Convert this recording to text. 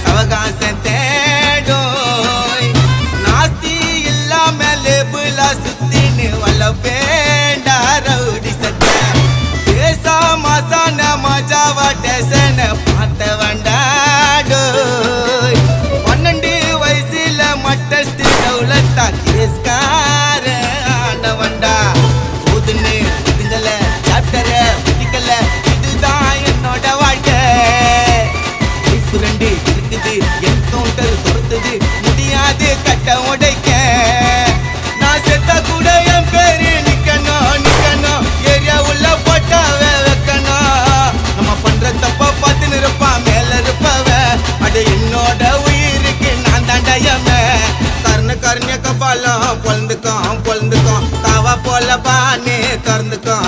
சவகாசம் தேடும் நாஸ்தி இல்லாம லேபுலா சுத்தின்னு வளப்பேண்டா ரவுடி சட்ட பேசா மாசான மஜாவா டேசன பார்த்த வண்டாடோ 12 வயசுல மட்டஸ்ட் டவுலத்தா கேஸ்கார ஆண்டவண்டா புதுன்னு இதுங்கள சாப்டர பிடிக்கல இதுதான் என்னோட வாழ்க்கை ரெண்டு இருக்குது என்கவுண்டர் துரத்துது முடியாது கட்ட உடைக்க நான் செத்த கூட என் பேரு நிக்கணும் ஏரியா உள்ள போட்டாவ வைக்கணும் நம்ம பண்ற தப்ப பார்த்து இருப்பான் மேல இருப்பவ அது என்னோட உயிருக்கு நான் தாண்டயம கருண கபாலம் பொழுந்துக்கும் காவா போல பானே கறந்துக்கும்